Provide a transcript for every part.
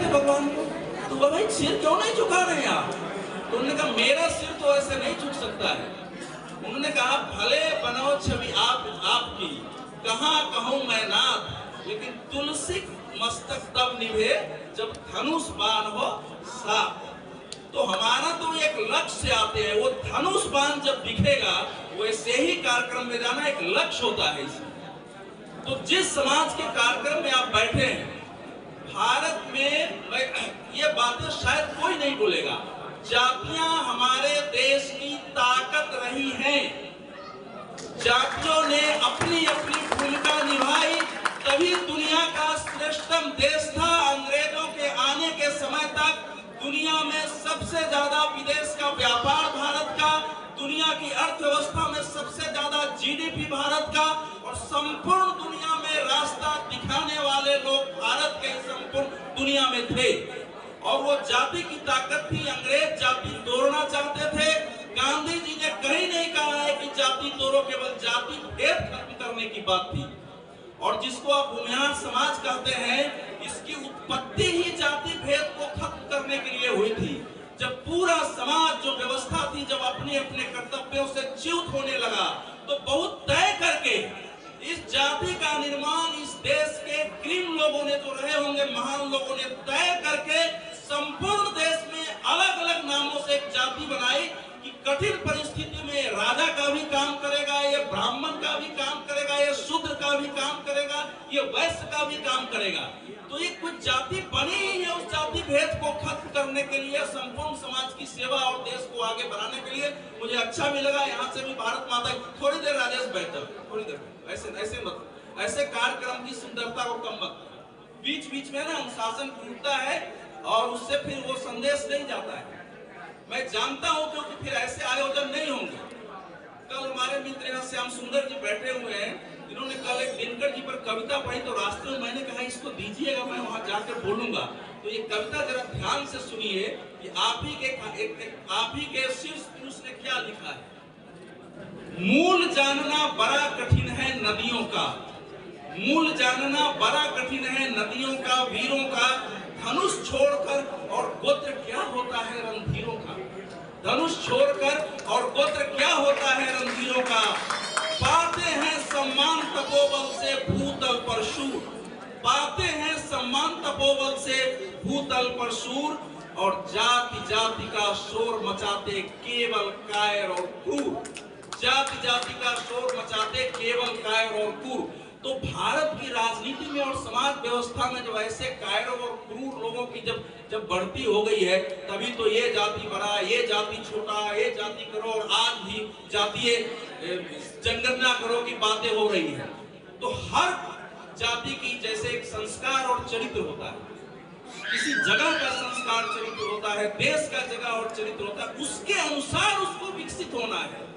थे भगवान को, तो वो भाई सिर क्यों नहीं झुका रहे आप? तो उन्होंने कहा मेरा सिर तो ऐसे नहीं झुक सकता है। उन्होंने कहा भले बनाओ छवि आपकी, कहाँ कहूँ मैं नाथ, लेकिन तुलसी मस्तक तब निभे जब धनुष बाण हो साथ। तो हमारा तो एक लक्ष्य से आते हैं, वो धनुष बाण जब दिखेगा वैसे ही कार्यक्रम में जाना एक लक्ष्य होता है इसमें। तो जिस समाज के कार्यक्रम में आप बैठे हैं, भारत में ये बातें शायद कोई नहीं बोलेगा, जातियां हमारे देश की ताकत रही हैं। जातियों ने अपनी अपनी भूमिका निभाई, तभी दुनिया का श्रेष्ठतम देश था। अंग्रेजों के आने के समय तक दुनिया में सबसे ज्यादा विदेश का व्यापार भारत का, दुनिया की अर्थव्यवस्था में सबसे ज्यादा जीडीपी भारत का, और संपूर्ण दुनिया में रास्ता दिखाने वाले लोग भारत के संपूर्ण दुनिया में थे। और वो जाति की ताकत थी। अंग्रेज जाति तोड़ना चाहते थे। गांधी जी ने कहीं नहीं कहा है कि जाति तोड़ो, केवल जाति भेद खत्म करने की बात थी। और जिसको आप भूमिहार समाज कहते हैं, इसकी उत्पत्ति ही जाति भेद को खत्म करने के लिए हुई थी। जब पूरा समाज जो व्यवस्था थी, जब अपने अपने कर्तव्यों से च्युत होने लगा, तो बहुत तय करके इस जाति का निर्माण इस देश के ग्रीन लोगों ने जो रहे होंगे, महान लोगों ने तय करके संपूर्ण देश में अलग अलग नामों से एक जाति बनाई कि कठिन परिस्थिति में राजा का भी काम करेगा, ये ब्राह्मण का भी काम करेगा, ये शूद्र का भी काम करेगा, ये वैश्य का भी काम करेगा। तो ये कुछ जाति बनी ही है उस जाति भेद को खत्म करने के लिए, संपूर्ण समाज की सेवा और देश को आगे बढ़ाने के लिए। मुझे अच्छा भी लगा, यहाँ से भी भारत माता की थोड़ी देर राजेश बैठा, थोड़ी देर ऐसे कार्यक्रम की सुंदरता को कम मत। बीच बीच में ना अनुशासन टूटता है और उससे फिर वो संदेश नहीं जाता है। मैं जानता हूं क्योंकि फिर ऐसे आयोजन नहीं होंगे। कल हमारे मित्र यहाँ श्याम सुंदर जी बैठे हुए हैं, इन्होंने कल एक दिनकर जी पर कविता पढ़ी, तो रास्ते में मैंने कहा इसको दीजिएगा, मैं वहां जाकर बोलूंगा। तो ये कविता जरा ध्यान से सुनिए कि आप ही के शीर्ष पुरुष ने क्या लिखा है। मूल जानना बड़ा कठिन है नदियों का, मूल जानना बड़ा कठिन है नदियों का, वीरों का धनुष छोड़कर और गोत्र क्या होता है रणधीरों का। धनुष छोड़कर और गोत्र क्या होता है रणधीरों का। पाते हैं सम्मान तपोबल से भूतल पर शूर, पाते हैं सम्मान तपोबल से भूतल पर शूर, और जाति जाति का शोर मचाते केवल कायर और क्रूर। जाति जाति का शोर मचाते केवल कायर और क्रूर। तो भारत की राजनीति में और समाज व्यवस्था में जब ऐसे कायरों और क्रूर लोगों की जब बढ़ती हो गई है, तभी तो ये जाति बड़ा, ये जाति छोटा, ये जाति करो, और आज भी जातीय जनगणना करो की बातें हो रही है। तो हर जाति की जैसे एक संस्कार और चरित्र होता है, किसी जगह का संस्कार चरित्र होता है, देश का जगह और चरित्र होता है, उसके अनुसार उसको विकसित होना है।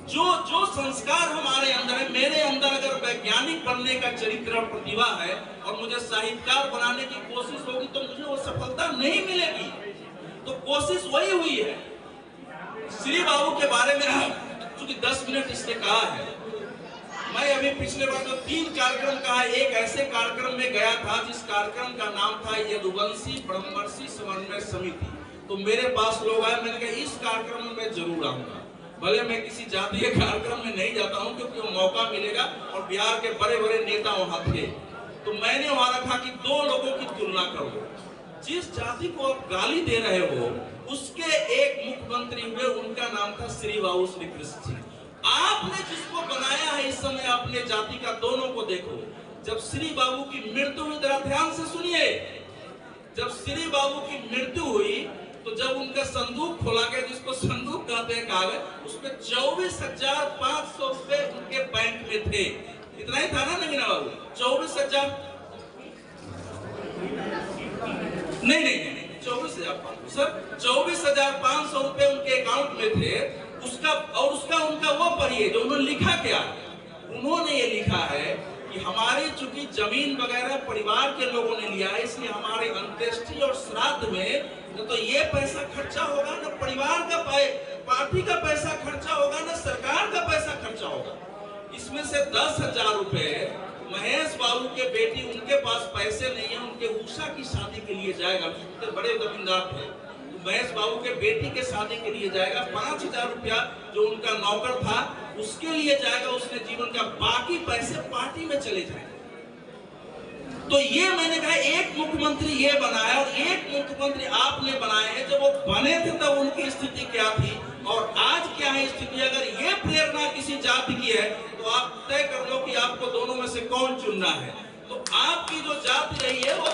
जो संस्कार हमारे अंदर है, मेरे अंदर अगर वैज्ञानिक बनने का चरित्र और प्रतिभा है और मुझे साहित्यकार बनाने की कोशिश होगी, तो मुझे वो सफलता नहीं मिलेगी। तो कोशिश वही हुई है। श्री बाबू के बारे में चूंकि 10 मिनट इसने कहा है, मैं अभी पिछले बार जो 3 कार्यक्रम कहा, एक ऐसे कार्यक्रम में गया था जिस कार्यक्रम का नाम था यदुवंशी ब्रह्मर्षि समन्वय समिति। तो मेरे पास लोग आए, मैंने कहा इस कार्यक्रम में मैं जरूर आऊंगा। भले मैं किसी जातीय कार्यक्रम में नहीं जाता हूं क्योंकि वो मौका मिलेगा, और बिहार के बड़े बड़े नेता वहां थे। तो मैंने वहां रखा कि 2 लोगों की तुलना करो। जिस जाति को आप गाली दे रहे हो उसके एक मुख्यमंत्री हुए, उनका नाम था श्री बाबू श्री कृष्ण सिंह। आपने जिसको बनाया है इस समय अपने जाति का, दोनों को देखो। जब श्री बाबू की मृत्यु हुई, जरा ध्यान से सुनिए, जब श्री बाबू की मृत्यु हुई तो जब उनका संदूक खोला गया, जिसको संदूक कहते हैं कागज, उसमें 24,500 रुपए उनके बैंक में थे। इतना ही था ना नगीना बाबू? 24,000 नहीं 24,500 सर, 24,500 रुपए उनके अकाउंट में थे। उसका उनका वो पढ़िए जो उन्होंने लिखा क्या। उन्होंने ये लिखा है कि हमारी चूंकि जमीन वगैरह परिवार के लोगों ने लिया है, इसलिए हमारे अंत्येष्टि और श्राद्ध में न तो ये पैसा खर्चा होगा, न परिवार का पार्टी का पैसा खर्चा होगा, न सरकार का पैसा खर्चा होगा। इसमें से 10,000 रुपए महेश बाबू के बेटी, उनके पास पैसे नहीं है, उनके उषा की शादी के लिए जाएगा, बड़े जमींदार थे, तो महेश बाबू के बेटी के शादी के लिए जाएगा, 5,000 रुपया जो उनका नौकर था उसके लिए जाएगा, उसने जीवन का बाकी पैसे पार्टी में चले जाएंगे। तो ये मैंने कहा एक मुख्यमंत्री ये बनाया और एक मुख्यमंत्री आपने बनाए हैं। जब वो बने थे तब उनकी स्थिति क्या थी और आज क्या है स्थिति। अगर ये प्रेरणा किसी जाति की है तो आप तय कर लो कि आपको दोनों में से कौन चुनना है। तो आपकी जो जाति रही है वो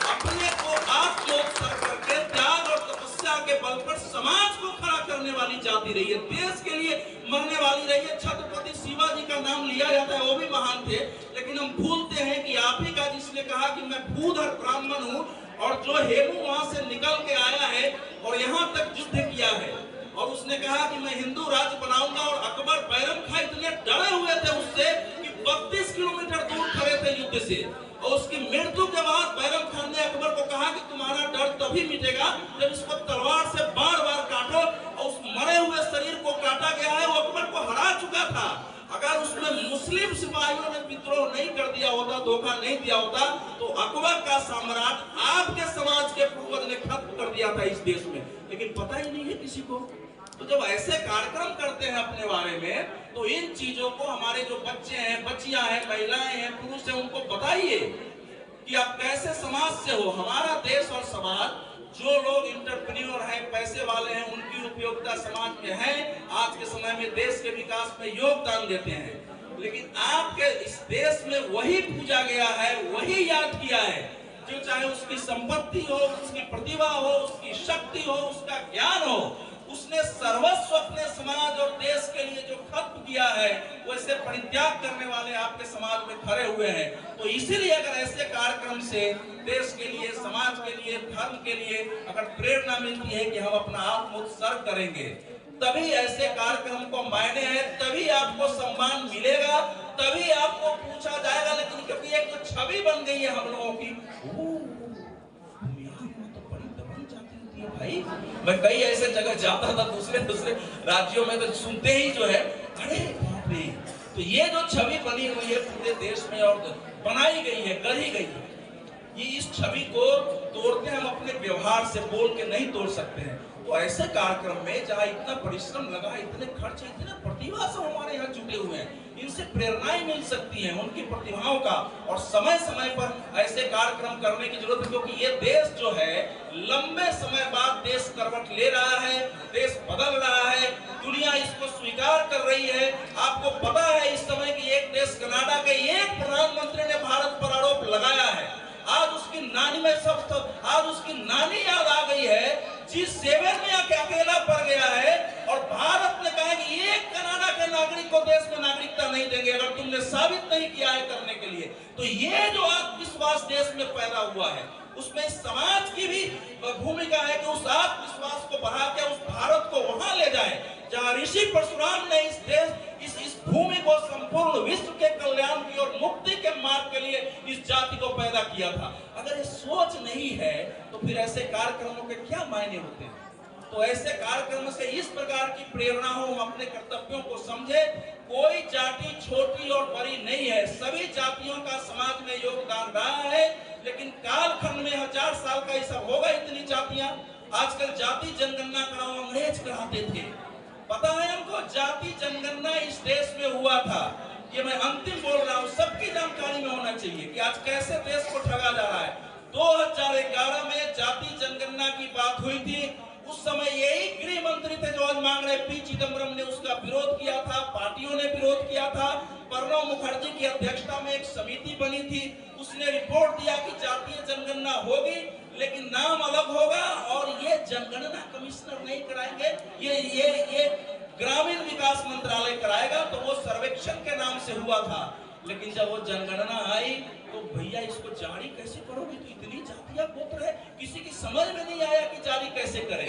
अपने को आत्मोत्सर्ग करके त्याग और तपस्या के बल पर समाज को खड़ा करने वाली जाति रही है, देश के लिए मरने वाली रही है। छत्रपति शिवाजी का नाम लिया जाता है, वो भी महान थे, लेकिन हम भूलते हैं कि आप ही का जिसने कहा कि मैं भूधर ब्राह्मण हूँ और जो हेमू वहां से निकल के आया है और यहाँ तक युद्ध किया है और उसने कहा कि मैं हिंदू राज्य बनाऊंगा। और अकबर बैरम खां इतने डरे हुए थे उससे कि 32 किलोमीटर दूर खड़े थे युद्ध से। और उसकी मृत्यु के बाद बैरम खान ने अकबर को कहा कि तुम्हारा डर तभी मिटेगा जब इसको तलवार से बार बार काटो। और उस मरे हुए शरीर को काटा गया है, वो अकबर को हरा चुका था। अगर उसमें मुस्लिम सिपाहियों ने विद्रोह नहीं कर दिया होता, धोखा नहीं दिया होता, तो अकबर का साम्राज्य आपके समाज के पूर्वज ने खत्म कर दिया था इस देश में, लेकिन पता ही नहीं है किसी को। तो जब ऐसे कार्यक्रम करते हैं अपने बारे में, तो इन चीजों को हमारे जो बच्चे हैं, बच्चियां हैं, महिलाएं हैं, पुरुष हैं, उनको बताइए कि आप कैसे समाज से हो। हमारा देश और समाज, जो लोग इंटरप्रेन्योर हैं, पैसे वाले हैं, उनकी उपयोगिता समाज में है, आज के समय में देश के विकास में योगदान देते हैं। लेकिन आपके इस देश में वही पूजा गया है, वही याद किया है जो चाहे उसकी संपत्ति हो, उसकी प्रतिभा हो, उसकी शक्ति हो, उसका ज्ञान हो, उसने सर्वस्व अपने समाज और देश के लिए जो खत्म किया है, वैसे परित्याग करने वाले आपके समाज में खड़े हुए हैं। तो इसीलिए अगर ऐसे कार्यक्रम से देश के लिए, समाज के लिए, धर्म के लिए अगर प्रेरणा मिलती है कि हम अपना आत्मोत्सर्ग करेंगे, तभी ऐसे कार्यक्रम को मायने है, तभी आपको सम्मान मिलेगा, तभी आपको पूछा जाएगा। लेकिन कभी एक जो छवि बन गई है हम लोगों की, भाई मैं कई ऐसे जगह जाता था दूसरे राज्यों में, तो सुनते ही जो है अरे बाप रे। तो ये जो छवि बनी हुई है पूरे देश में और बनाई गई है, गढ़ी गई है, ये इस छवि को तोड़ते हम अपने व्यवहार से, बोल के नहीं तोड़ सकते हैं। तो ऐसे कार्यक्रम में जहाँ इतना परिश्रम लगा, इतने खर्च, इतने प्रतिभा से हमारे यहाँ जुटे हुए हैं, इनसे प्रेरणाएं मिल सकती हैं उनकी प्रतिभाओं का। और समय समय पर ऐसे कार्यक्रम करने की जरूरत है, क्योंकि ये देश जो है लंबे समय बाद देश करवट ले रहा है, देश बदल रहा है, दुनिया इसको स्वीकार कर रही है। आपको पता है इस समय की एक देश कनाडा के एक प्रधानमंत्री ने भारत पर आरोप लगाया है। आज उसकी नानी में आज उसकी नानी याद आ गई है, G7 में आके अकेला पड़ गया है और भारत ने कहा कि एक कनाडा के नागरिक को देश में नागरिकता नहीं देंगे अगर तुमने साबित नहीं किया है करने के लिए। तो ये जो आत्मविश्वास देश में पैदा हुआ है, उसमें समाज की भी भूमिका है कि उस आत्मविश्वास को बढ़ा के उस भारत को वहां ले जाए जहां ऋषि परशुराम ने इस भूमि को संपूर्ण विश्व के कल्याण की और मुक्ति के मार्ग के लिए इस जाति को पैदा किया था। अगर ये सोच नहीं है तो फिर ऐसे कार्यक्रमों के क्या मायने होते हैं। तो ऐसे कार्यक्रमों से इस प्रकार की प्रेरणा हो, हम अपने कर्तव्यों को समझे। कोई जाति छोटी और बड़ी नहीं है, सभी जातियों का समाज में योगदान रहा है। लेकिन कालखंड में 1000 साल का ऐसा होगा, इतनी जातियां। आजकल जाति जनगणना कराओ, अंग्रेज कराते थे। पता है हमको जाति जनगणना इस देश में हुआ था, ये मैं अंतिम बोल रहा हूँ, सबकी जानकारी में होना चाहिए कि आज कैसे देश को ठगा जा रहा है। 2011 में जाति जनगणना की बात हुई थी, उस समय यही गृह मंत्री थे जो आज मांग रहे, पी चिदम्बरम ने उसका विरोध किया था, पार्टियों ने विरोध किया था। प्रणब मुखर्जी की अध्यक्षता में एक समिति बनी थी, उसने रिपोर्ट दिया कि जातीय जनगणना होगी लेकिन नाम अलग होगा और ये जनगणना कमिश्नर नहीं कराएंगे, ये ग्रामीण विकास मंत्रालय कराएगा। तो वो सर्वेक्षण के नाम से हुआ था, लेकिन जब वो जनगणना आई तो भैया इसको जारी कैसे करोगे, तो इतनी जातियां गोत्र है, किसी की समझ में नहीं आया कि जारी कैसे करें।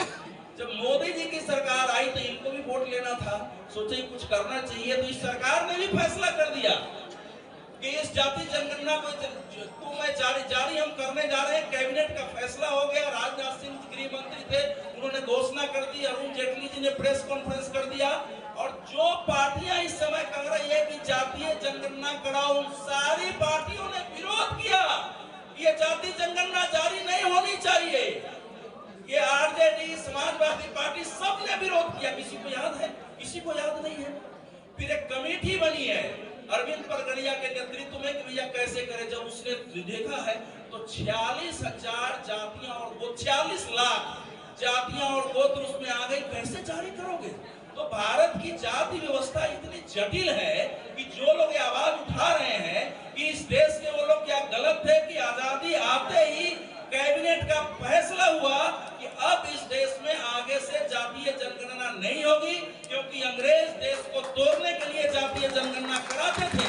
जब मोदी जी की सरकार आई तो इनको भी वोट लेना था, सोचे कुछ करना चाहिए, तो इस सरकार ने भी फैसला कर दिया कि इस जाति जनगणना को जारी हम करने जा रहे हैं। कैबिनेट का फैसला हो गया, राजनाथ सिंह गृह मंत्री थे, उन्होंने घोषणा कर दी, अरुण जेटली जी ने प्रेस कॉन्फ्रेंस कर दिया और जो पार्टियां इस समय कह रही है कि जातीय जनगणना कराओ, उन सारी पार्टियों ने विरोध किया। ये जातीय जनगणना जारी नहीं होनी चाहिए। ये आरजेडी, समाजवादी पार्टी सब ने विरोध किया। किसी को याद है? किसी को याद नहीं है। फिर एक कमेटी बनी है अरविंद परगड़िया के नेतृत्व में कि भैया कैसे करें। जब उसने देखा है तो 46,000 जातियां और वो 46 लाख जातियां और गोत्र उसमें आ गई, कैसे जारी करोगे? तो भारत की जाति व्यवस्था इतनी जटिल है कि जो लोग आवाज उठा रहे हैं कि इस देश के वो लोग क्या गलत थे कि आजादी आते ही कैबिनेट का फैसला हुआ कि अब इस देश में आगे से जातीय जनगणना नहीं होगी, क्योंकि अंग्रेज देश को तोड़ने के लिए जातीय जनगणना कराते थे।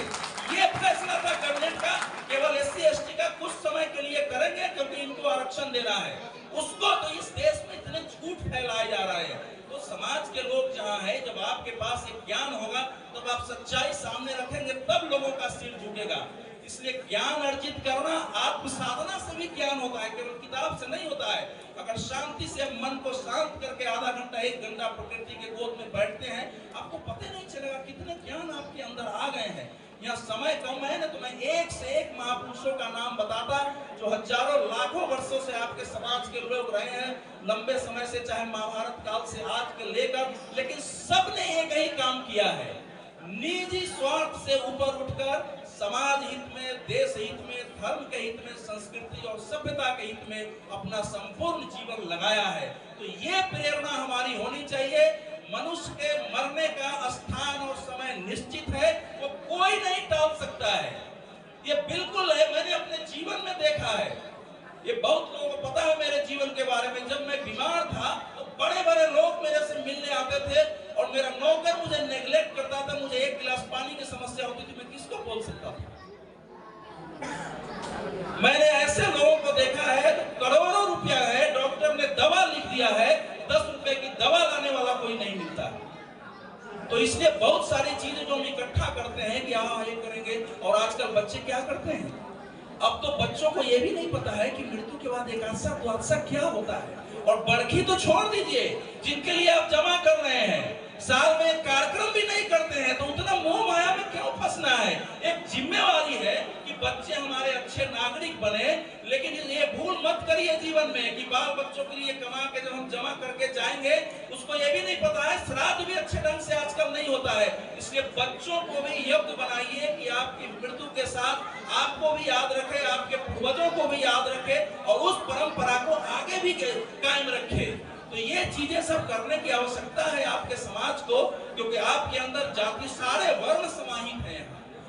ये फैसला था कैबिनेट का, केवल SC/ST का कुछ समय के लिए करेंगे क्योंकि इनको आरक्षण देना है। उसको तो इस देश में इतने झूठ फैलाए जा रहे हैं। तो समाज के लोग जहाँ है, जब आपके पास एक ज्ञान होगा तब आप सच्चाई सामने रखेंगे, तब लोगों का सिर झुकेगा। इसलिए ज्ञान अर्जित करना आत्म साधना से भी ज्ञान होता है, केवल किताब से नहीं होता है। अगर शांति से मन को शांत करके आधा घंटा 1 घंटा प्रकृति के गोद में बैठते हैं, आपको पता नहीं चलेगा कितने ज्ञान आपके अंदर आ गए हैं। यहाँ समय कम है ना, तो मैं एक से एक महापुरुषों का नाम बताता जो हजारों लाखों वर्षों से आपके समाज के लोग रहे हैं, लंबे समय से, चाहे महाभारत काल से आज के लेकर, लेकिन सबने एक ही काम किया है, निजी स्वार्थ से ऊपर उठकर समाज हित में, देश हित में, धर्म के हित में, संस्कृति और सभ्यता के हित में अपना संपूर्ण जीवन लगाया है। तो ये प्रेरणा हमारी होनी चाहिए। मनुष्य के मरने का स्थान और समय निश्चित है, वो कोई नहीं टाल सकता है। ये बिल्कुल है, मैंने अपने जीवन में देखा है। ये बहुत लोगों को पता है मेरे जीवन के बारे में। जब मैं बीमार था तो बड़े बड़े लोग मेरे से मिलने आते थे और मेरा नौकर मुझे नेग्लेक्ट करता था। मुझे 1 गिलास पानी की समस्या होती थी, मैं किसको बोल सकता था? मैंने ऐसे लोगों को देखा है तो करोड़ों रुपया है, डॉक्टर ने दवा लिख दिया है, 10 रुपए की दवा लाने वाला कोई नहीं मिलता। तो इसलिए बहुत सारी चीजें जो हम इकट्ठा करते हैं कि हाँ ये करेंगे, और आजकल बच्चे क्या करते हैं, अब तो बच्चों को ये भी नहीं पता है कि मृत्यु के बाद एकादशा द्वादशा क्या होता है। और बरखी तो छोड़ दीजिए, जिनके लिए आप जमा कर रहे हैं, साल में एक कार्यक्रम भी नहीं करते हैं, तो उतना मोह माया में क्यों फंसना है? एक जिम्मेवारी है कि बच्चे हमारे अच्छे नागरिक बने, लेकिन ये भूल मत करिए जीवन में कि बाल बच्चों के लिए कमा के जब हम जमा करके जाएंगे, उसको ये भी नहीं पता है श्राद्ध भी अच्छे ढंग से आजकल नहीं होता है। इसलिए बच्चों को भी योग्य बनाइए कि आपकी मृत्यु के साथ आपको भी याद रखे, आपके पूर्वजों को भी याद रखे और उस परंपरा को आगे भी कायम रखे। तो ये चीजें सब करने की आवश्यकता है आपके समाज को, क्योंकि आपके अंदर जाति सारे वर्ण समाहित हैं।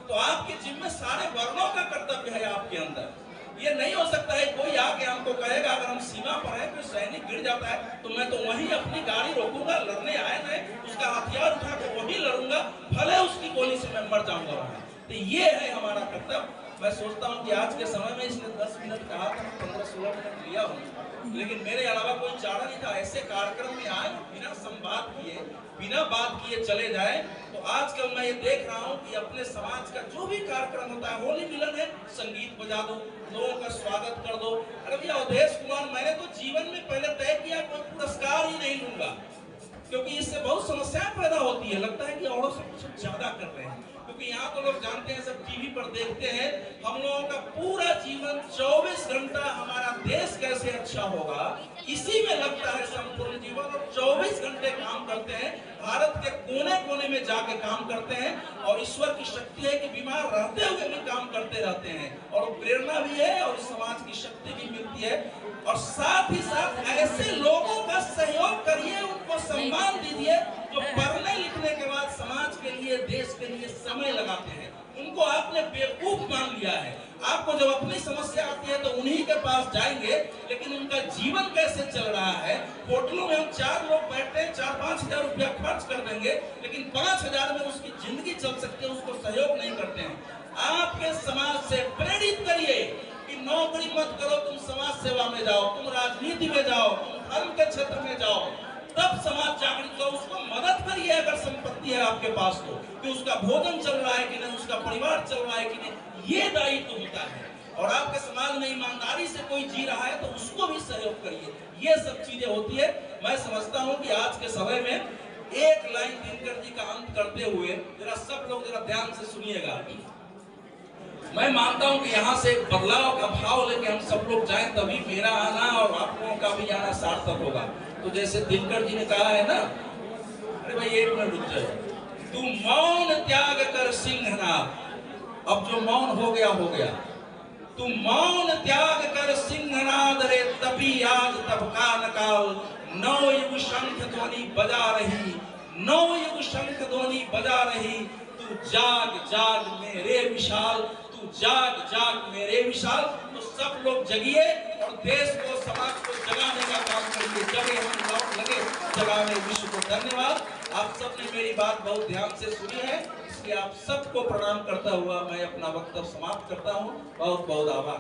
तो आपके जिम्मे सारे वर्णों का कर्तव्य है आपके अंदर। ये नहीं हो सकता है कोई आके हमको कहेगा अगर हम सीमा पर हैं, कोई सैनिक गिर जाता है तो मैं तो वहीं अपनी गाड़ी रोकूंगा, लड़ने आए मैं उसका हथियार उठा के वहीं लड़ूंगा, भले उसकी गोली से मैं मर जाऊंगा वहां। तो ये है हमारा कर्तव्य। मैं सोचता हूँ कि आज के समय में इसने 10 मिनट कहा था, 15-16 मिनट लिया हूँ, लेकिन मेरे अलावा कोई चारा नहीं था। ऐसे कार्यक्रम में आए बिना संवाद किए, बिना बात किए चले जाए। तो आजकल मैं ये देख रहा हूँ कि अपने समाज का जो भी कार्यक्रम होता है, होली मिलन है, संगीत बजा दो, लोगों का स्वागत कर दो। अरे भैया अवधेश कुमार, मैंने तो जीवन में पहले तय किया कोई पुरस्कार ही नहीं लूंगा, क्योंकि इससे बहुत समस्याएं पैदा होती है। लगता है कि औरों से कुछ ज्यादा कर रहे हैं, क्योंकि यहाँ तो लोग जानते हैं, सब टीवी पर देखते हैं। हम लोगों का पूरा जीवन 24 घंटा हमारा देश कैसे अच्छा होगा इसी में लगता है संपूर्ण जीवन, और 24 घंटे काम करते हैं, भारत के कोने कोने में जाके काम करते हैं। और ईश्वर की शक्ति है कि बीमार रहते हुए भी काम करते रहते हैं, और प्रेरणा भी है और समाज की शक्ति भी मिलती है। और साथ ही साथ ऐसे लोगों का सहयोग करिए, उनको सम्मान दीजिए जो पढ़ने लिखने के बाद समाज के लिए, देश के लिए समय लगाते हैं। उनको आपने बेवकूफ मान लिया है। आपको जब अपनी समस्या आती है तो उन्हीं के पास जाएंगे, लेकिन उनका जीवन कैसे चल रहा है। होटलों में हम 4 लोग बैठते हैं, 4-5 हजार रुपया खर्च कर देंगे, लेकिन 5 हजार में उसकी जिंदगी चल सकती है, उसको सहयोग नहीं करते हैं। आपके समाज से प्रेरित करिए कि नौकरी मत करो, तुम समाज सेवा में जाओ, तुम राजनीति में जाओ, तुम धर्म के क्षेत्र में जाओ, तब समाज जागृत हो। उसको मदद करिए अगर संपत्ति है आपके पास तो, कि उसका भोजन चल रहा है कि नहीं, उसका परिवार चल रहा है कि नहीं, ये दायित्व होता है। और आपके समाज में ईमानदारी से कोई जी रहा है तो उसको भी सहयोग करिए। ये सब चीजें होती है। मैं समझता हूँ कि आज के समय में एक लाइन दिनकर जी का अंत करते हुए जरा सब लोग जरा ध्यान से सुनिएगा। मैं मानता हूं कि यहाँ से बदलाव का भाव लेके हम सब लोग जाएं, तभी मेरा आना और आप लोगों का भी आना सार्थक होगा। तो जैसे दिनकर जी ने कहा है ना, अरे भाई एक मिनट रुक जाए, तू मौन त्याग कर सिंहनाद। अब जो मौन हो गया, तू मौन त्याग कर सिंहनाद रे तभी आज तब का नकाल। नौ युग शंख ध्वनि बजा रही, नौ युग शंख ध्वनि बजा रही, तू जाग जाग मेरे विशाल, तू जाग जाग मेरे विशाल। तो सब लोग जगिए और देश को, समाज को जगाने का काम करिए। जगे हम लौट लगे जगाने विश्व को। धन्यवाद। आप सबने मेरी बात बहुत ध्यान से सुनी है, इसलिए आप सबको प्रणाम करता हुआ मैं अपना वक्तव्य समाप्त करता हूँ। बहुत बहुत आभार।